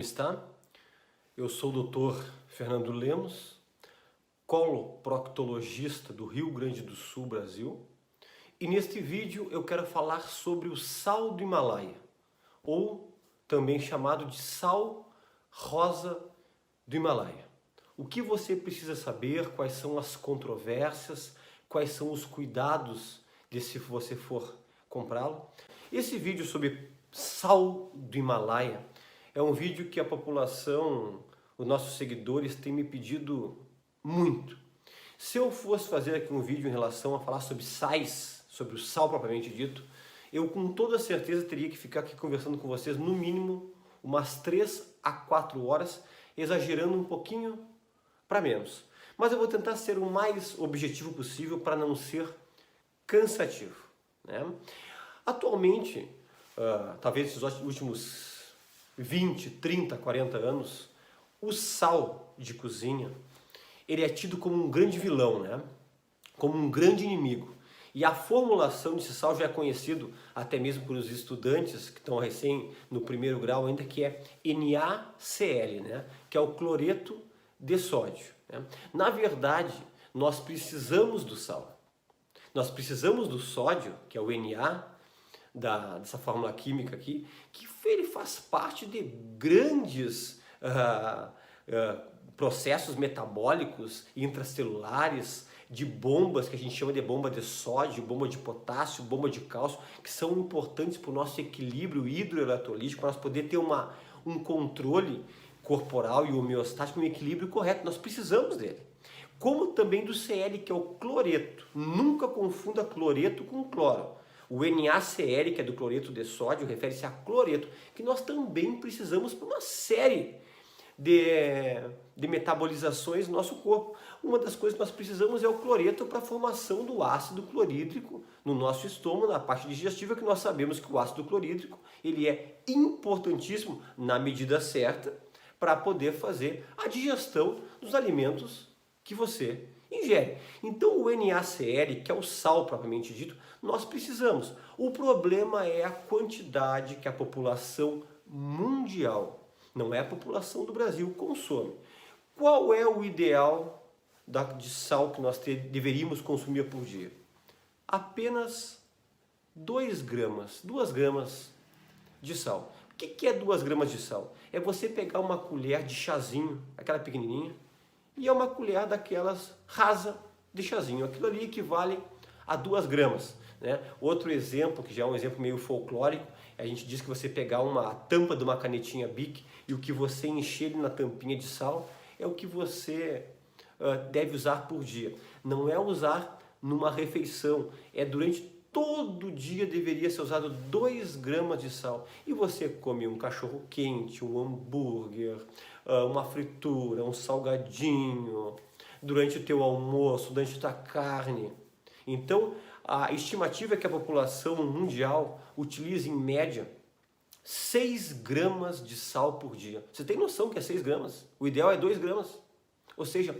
Está? Eu sou o Dr. Fernando Lemos, coloproctologista do Rio Grande do Sul, Brasil, e neste vídeo eu quero falar sobre o sal do Himalaia, ou também chamado de sal rosa do Himalaia. O que você precisa saber, quais são as controvérsias, quais são os cuidados se você for comprá-lo. Esse vídeo sobre sal do Himalaia é um vídeo que a população, os nossos seguidores, têm me pedido muito. Se eu fosse fazer aqui um vídeo em relação a falar sobre sais, sobre o sal propriamente dito, eu com toda certeza teria que ficar aqui conversando com vocês no mínimo umas 3 a 4 horas, exagerando um pouquinho para menos. Mas eu vou tentar ser o mais objetivo possível para não ser cansativo, né? Atualmente, talvez esses últimos 20, 30, 40 anos, o sal de cozinha, ele é tido como um grande vilão, né? Como um grande inimigo. E a formulação desse sal já é conhecido até mesmo por os estudantes que estão recém no primeiro grau ainda, que é NaCl, né? Que é o cloreto de sódio, né? Na verdade, nós precisamos do sal. Nós precisamos do sódio, que é o Na, dessa fórmula química aqui, que ele faz parte de grandes processos metabólicos intracelulares, de bombas que a gente chama de bomba de sódio, bomba de potássio, bomba de cálcio, que são importantes para o nosso equilíbrio hidroeletrolítico, para nós poder ter um controle corporal e homeostático, um equilíbrio correto. Nós precisamos dele. Como também do Cl, que é o cloreto. Nunca confunda cloreto com cloro. O NaCl, que é do cloreto de sódio, refere-se a cloreto, que nós também precisamos para uma série de metabolizações no nosso corpo. Uma das coisas que nós precisamos é o cloreto para a formação do ácido clorídrico no nosso estômago, na parte digestiva, que nós sabemos que o ácido clorídrico ele é importantíssimo na medida certa para poder fazer a digestão dos alimentos que você ingere. Então o NaCl, que é o sal propriamente dito, nós precisamos. O problema é a quantidade que a população mundial, não é a população do Brasil, consome. Qual é o ideal de sal que nós deveríamos consumir por dia? Apenas 2 gramas de sal. O que é 2 gramas de sal? É você pegar uma colher de chazinho, aquela pequenininha, e é uma colher daquelas rasa de chazinho. Aquilo ali equivale a 2 gramas. Né? Outro exemplo, que já é um exemplo meio folclórico, a gente diz que você pegar a tampa de uma canetinha Bic e o que você encher na tampinha de sal é o que você deve usar por dia. Não é usar numa refeição, é durante todo o dia deveria ser usado 2 gramas de sal. E você come um cachorro quente, um hambúrguer, uma fritura, um salgadinho, durante o teu almoço, durante a tua carne. Então, a estimativa é que a população mundial utilize em média 6 gramas de sal por dia. Você tem noção que é 6 gramas? O ideal é 2 gramas. Ou seja,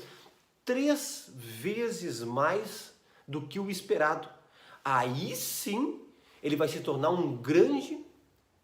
3 vezes mais do que o esperado. Aí sim, ele vai se tornar um grande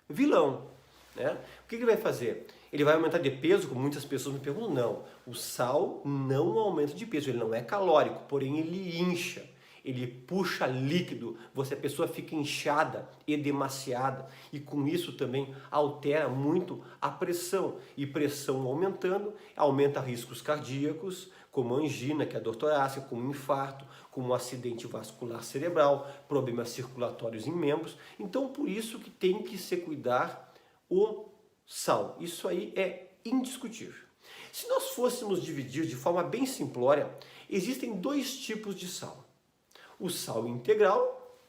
vilão, né? O que ele vai fazer? Ele vai aumentar de peso, como muitas pessoas me perguntam? Não, o sal não aumenta de peso, ele não é calórico, porém ele incha. Ele puxa líquido, a pessoa fica inchada, edemaciada, e com isso também altera muito a pressão. E pressão aumentando, aumenta riscos cardíacos, como angina, que é a dor torácica, como infarto, como acidente vascular cerebral, problemas circulatórios em membros. Então, por isso que tem que se cuidar o sal. Isso aí é indiscutível. Se nós fôssemos dividir de forma bem simplória, existem 2 tipos de sal. O sal integral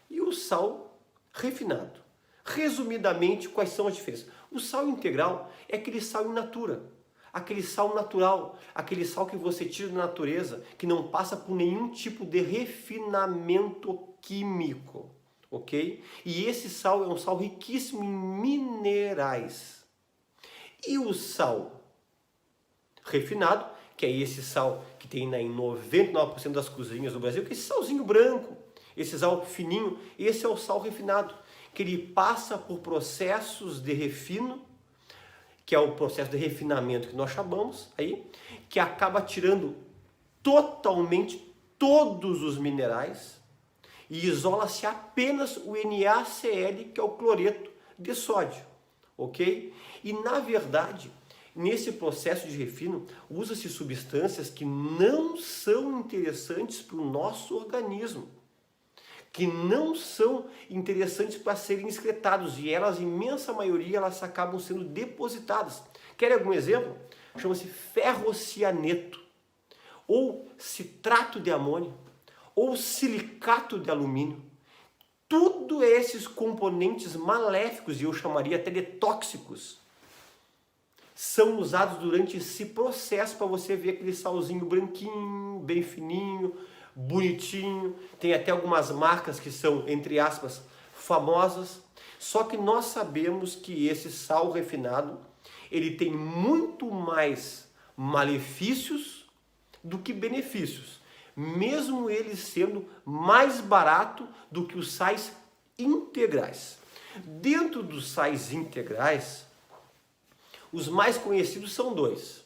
e o sal refinado. Resumidamente, quais são as diferenças? O sal integral é aquele sal in natura, aquele sal natural, aquele sal que você tira da natureza, que não passa por nenhum tipo de refinamento químico, ok? E esse sal é um sal riquíssimo em minerais. E o sal refinado, que é esse sal que tem em 99% das cozinhas do Brasil, que é esse salzinho branco, esse sal fininho, esse é o sal refinado, que ele passa por processos de refino que é o processo de refinamento que nós chamamos aí, que acaba tirando totalmente todos os minerais e isola-se apenas o NaCl, que é o cloreto de sódio, ok? E na verdade, nesse processo de refino, usa-se substâncias que não são interessantes para o nosso organismo, que não são interessantes para serem excretados, e elas, imensa maioria, elas acabam sendo depositadas. Quer algum exemplo? Chama-se ferrocianeto, ou citrato de amônio, ou silicato de alumínio. Tudo esses componentes maléficos, e eu chamaria até de tóxicos, são usados durante esse processo para você ver aquele salzinho branquinho, bem fininho, bonitinho. Tem até algumas marcas que são, entre aspas, famosas. Só que nós sabemos que esse sal refinado, ele tem muito mais malefícios do que benefícios, mesmo ele sendo mais barato do que os sais integrais. Dentro dos sais integrais, os mais conhecidos são dois,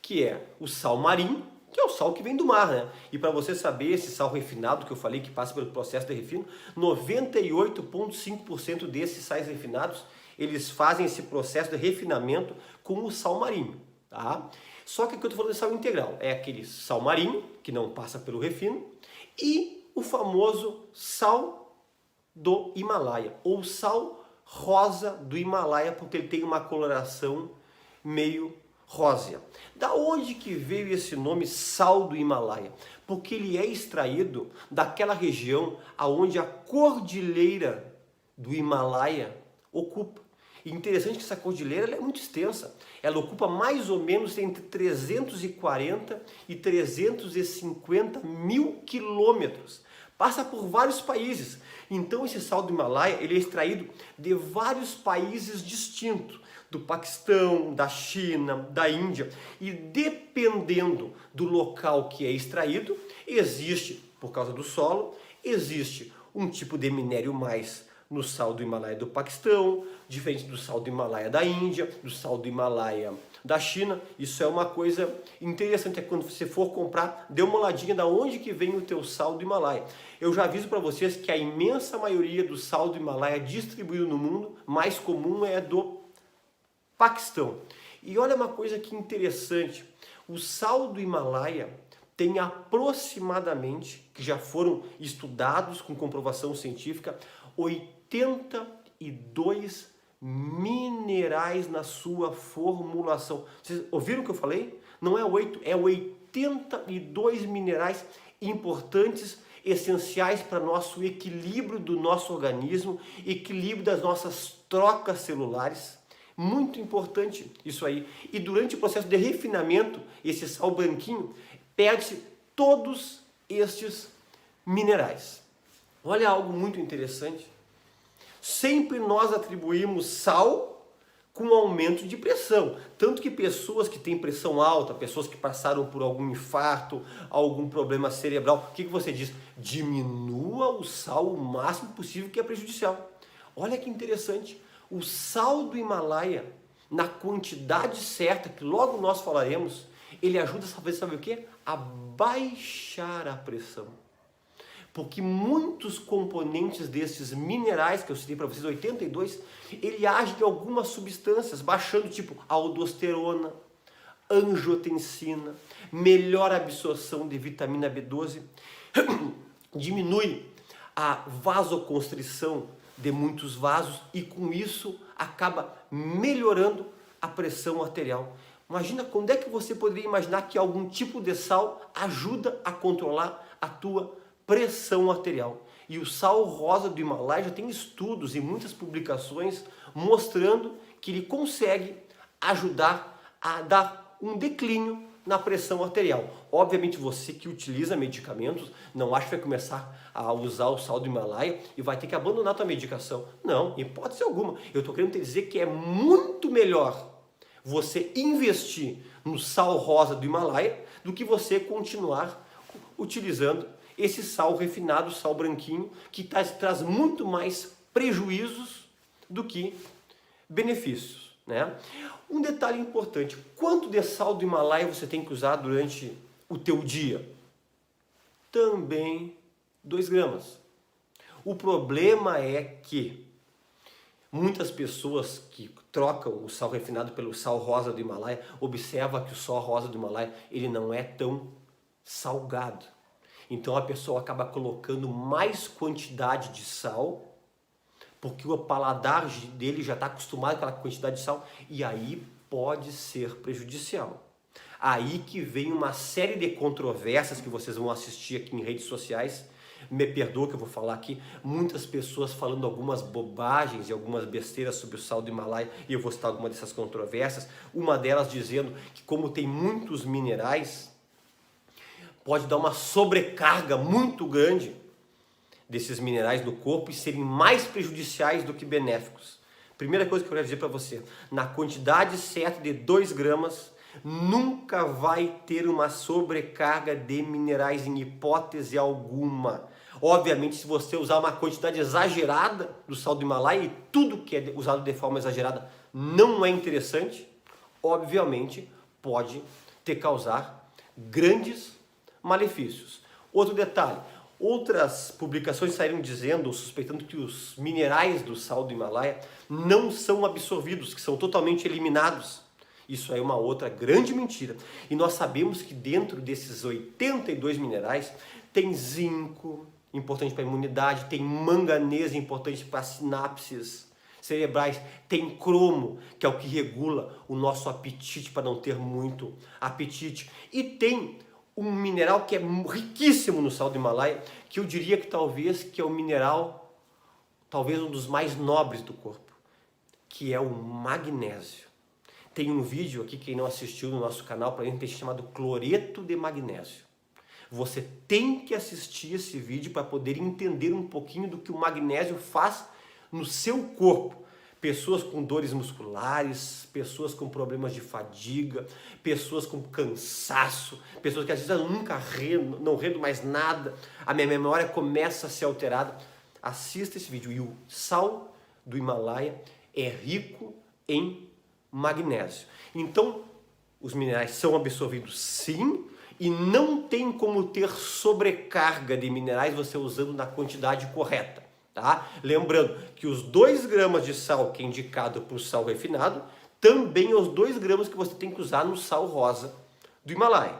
que é o sal marinho, que é o sal que vem do mar, né? E para você saber, esse sal refinado que eu falei, que passa pelo processo de refino, 98,5% desses sais refinados, eles fazem esse processo de refinamento com o sal marinho, tá? Só que aqui eu estou falando de sal integral, é aquele sal marinho, que não passa pelo refino, e o famoso sal do Himalaia, ou sal rosa do Himalaia, porque ele tem uma coloração meio rósea. Da onde que veio esse nome sal do Himalaia? Porque ele é extraído daquela região aonde a cordilheira do Himalaia ocupa. E interessante que essa cordilheira ela é muito extensa. Ela ocupa mais ou menos entre 340 e 350 mil quilômetros. Passa por vários países. Então esse sal do Himalaia ele é extraído de vários países distintos. Do Paquistão, da China, da Índia. E dependendo do local que é extraído, existe, por causa do solo, existe um tipo de minério mais no sal do Himalaia do Paquistão, diferente do sal do Himalaia da Índia, do sal do Himalaia da China. Isso é uma coisa interessante, é quando você for comprar, dê uma olhadinha de onde que vem o teu sal do Himalaia. Eu já aviso para vocês que a imensa maioria do sal do Himalaia distribuído no mundo, mais comum é do Paquistão. E olha uma coisa que interessante, o sal do Himalaia tem aproximadamente, que já foram estudados com comprovação científica, 82 minerais na sua formulação. Vocês ouviram o que eu falei? Não é 8, é 82 minerais importantes, essenciais para nosso equilíbrio do nosso organismo, equilíbrio das nossas trocas celulares. Muito importante isso aí. E durante o processo de refinamento, esse sal branquinho, perde-se todos estes minerais. Olha algo muito interessante. Sempre nós atribuímos sal com aumento de pressão. Tanto que pessoas que têm pressão alta, pessoas que passaram por algum infarto, algum problema cerebral, o que você diz? Diminua o sal o máximo possível, que é prejudicial. Olha que interessante. O sal do Himalaia, na quantidade certa, que logo nós falaremos, ele ajuda a fazer, sabe o quê? A baixar a pressão. Porque muitos componentes desses minerais, que eu citei para vocês, 82, ele age em algumas substâncias, baixando tipo aldosterona, angiotensina, melhora a absorção de vitamina B12, diminui a vasoconstrição de muitos vasos e com isso acaba melhorando a pressão arterial. Imagina quando é que você poderia imaginar que algum tipo de sal ajuda a controlar a tua pressão arterial. E o sal rosa do Himalaia já tem estudos e muitas publicações mostrando que ele consegue ajudar a dar um declínio na pressão arterial. Obviamente você que utiliza medicamentos não acha que vai começar a usar o sal do Himalaia e vai ter que abandonar a tua medicação. Não, em hipótese alguma. Eu estou querendo te dizer que é muito melhor você investir no sal rosa do Himalaia do que você continuar utilizando esse sal refinado, sal branquinho, que traz muito mais prejuízos do que benefícios. né? Um detalhe importante, quanto de sal do Himalaia você tem que usar durante o teu dia? Também 2 gramas. O problema é que muitas pessoas que trocam o sal refinado pelo sal rosa do Himalaia, observam que o sal rosa do Himalaia ele não é tão salgado. Então a pessoa acaba colocando mais quantidade de sal, porque o paladar dele já está acostumado com aquela quantidade de sal, e aí pode ser prejudicial. Aí que vem uma série de controvérsias que vocês vão assistir aqui em redes sociais. Me perdoa que eu vou falar aqui, muitas pessoas falando algumas bobagens e algumas besteiras sobre o sal do Himalaia, e eu vou citar alguma dessas controvérsias. Uma delas dizendo que como tem muitos minerais, pode dar uma sobrecarga muito grande desses minerais no corpo e serem mais prejudiciais do que benéficos. Primeira coisa que eu quero dizer para você, na quantidade certa de 2 gramas, nunca vai ter uma sobrecarga de minerais em hipótese alguma. Obviamente, se você usar uma quantidade exagerada do sal do Himalaia, e tudo que é usado de forma exagerada não é interessante, obviamente pode te causar grandes malefícios. Outro detalhe, outras publicações saíram dizendo, suspeitando que os minerais do sal do Himalaia não são absorvidos, que são totalmente eliminados. Isso é uma outra grande mentira. E nós sabemos que dentro desses 82 minerais tem zinco, importante para a imunidade, tem manganês, importante para as sinapses cerebrais, tem cromo, que é o que regula o nosso apetite para não ter muito apetite, e tem um mineral que é riquíssimo no sal do Himalaia, que eu diria que talvez é o mineral, talvez um dos mais nobres do corpo, que é o magnésio. Tem um vídeo aqui, quem não assistiu no nosso canal, para a gente chamado cloreto de magnésio. Você tem que assistir esse vídeo para poder entender um pouquinho do que o magnésio faz no seu corpo. Pessoas com dores musculares, pessoas com problemas de fadiga, pessoas com cansaço, pessoas que às vezes eu nunca rendo, não rendo mais nada, a minha memória começa a ser alterada. Assista esse vídeo. E o sal do Himalaia é rico em magnésio. Então, os minerais são absorvidos sim, e não tem como ter sobrecarga de minerais você usando na quantidade correta, tá? Lembrando que os 2 gramas de sal que é indicado para o sal refinado, também é os 2 gramas que você tem que usar no sal rosa do Himalaia.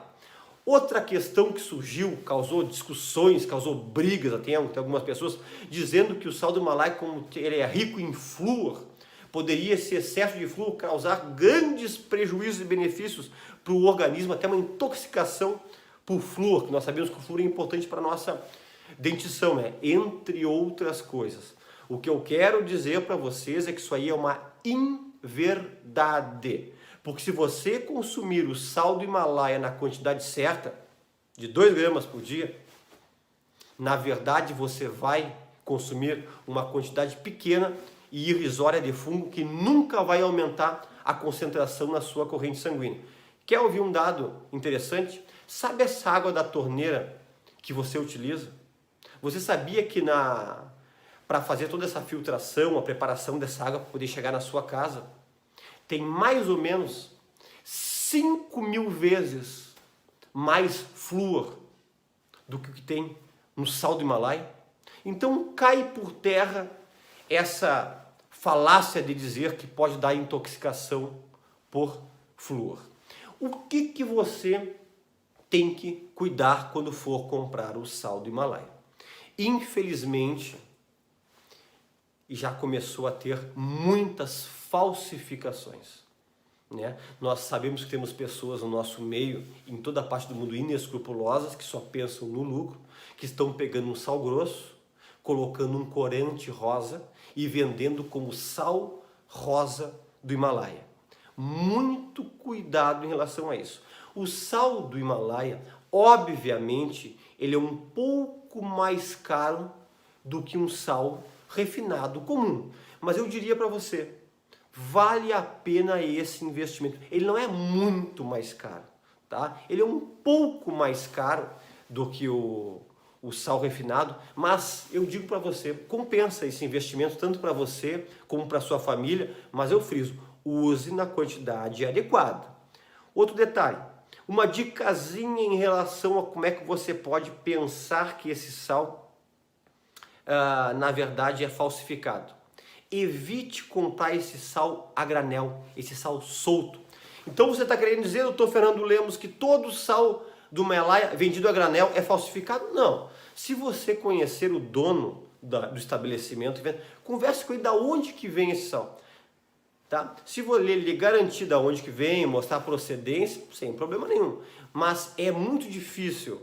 Outra questão que surgiu, causou discussões, causou brigas, tem algumas pessoas dizendo que o sal do Himalaia, como ele é rico em flúor, poderia esse excesso de flúor causar grandes prejuízos e benefícios para o organismo, até uma intoxicação por flúor, que nós sabemos que o flúor é importante para a nossa dentição, né? Entre outras coisas. O que eu quero dizer para vocês é que isso aí é uma inverdade. Porque se você consumir o sal do Himalaia na quantidade certa, de 2 gramas por dia, na verdade você vai consumir uma quantidade pequena e irrisória de fungo que nunca vai aumentar a concentração na sua corrente sanguínea. Quer ouvir um dado interessante? Sabe essa água da torneira que você utiliza? Você sabia que para fazer toda essa filtração, a preparação dessa água para poder chegar na sua casa, tem mais ou menos 5.000 vezes mais flúor do que o que tem no sal do Himalaia? Então cai por terra essa falácia de dizer que pode dar intoxicação por flúor. O que você tem que cuidar quando for comprar o sal do Himalaia? Infelizmente, já começou a ter muitas falsificações, né? Nós sabemos que temos pessoas no nosso meio, em toda a parte do mundo, inescrupulosas, que só pensam no lucro, que estão pegando um sal grosso, colocando um corante rosa e vendendo como sal rosa do Himalaia. Muito cuidado em relação a isso. O sal do Himalaia, obviamente, ele é um pouco mais caro do que um sal refinado comum. Mas eu diria para você, vale a pena esse investimento. Ele não é muito mais caro, tá? Ele é um pouco mais caro do que o sal refinado, mas eu digo para você, compensa esse investimento tanto para você como para sua família, mas eu friso, use na quantidade adequada. Outro detalhe, uma dicasinha em relação a como é que você pode pensar que esse sal, na verdade, é falsificado. Evite comprar esse sal a granel, esse sal solto. Então você está querendo dizer, doutor Fernando Lemos, que todo sal do Himalaia vendido a granel é falsificado? Não. Se você conhecer o dono do estabelecimento, converse com ele de onde que vem esse sal. Tá? Se ele garantir de onde que vem, mostrar a procedência, sem problema nenhum. Mas é muito difícil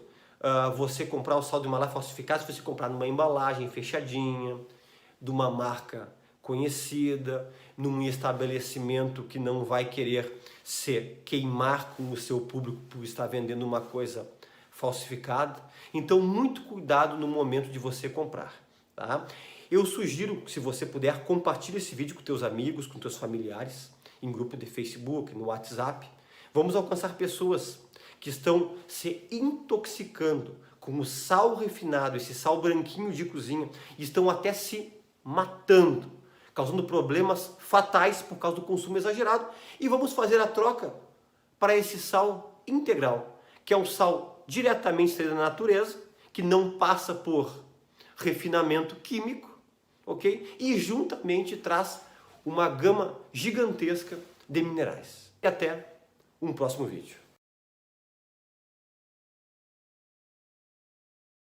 você comprar o sal do Himalaia falsificado se você comprar numa embalagem fechadinha, de uma marca conhecida, num estabelecimento que não vai querer se queimar com o seu público por estar vendendo uma coisa falsificada. Então, muito cuidado no momento de você comprar. Tá? Eu sugiro que, se você puder, compartilhe esse vídeo com teus amigos, com teus familiares, em grupo de Facebook, no WhatsApp. Vamos alcançar pessoas que estão se intoxicando com o sal refinado, esse sal branquinho de cozinha, e estão até se matando, causando problemas fatais por causa do consumo exagerado. E vamos fazer a troca para esse sal integral, que é um sal diretamente extraído da natureza, que não passa por refinamento químico, ok? E juntamente traz uma gama gigantesca de minerais. E até um próximo vídeo.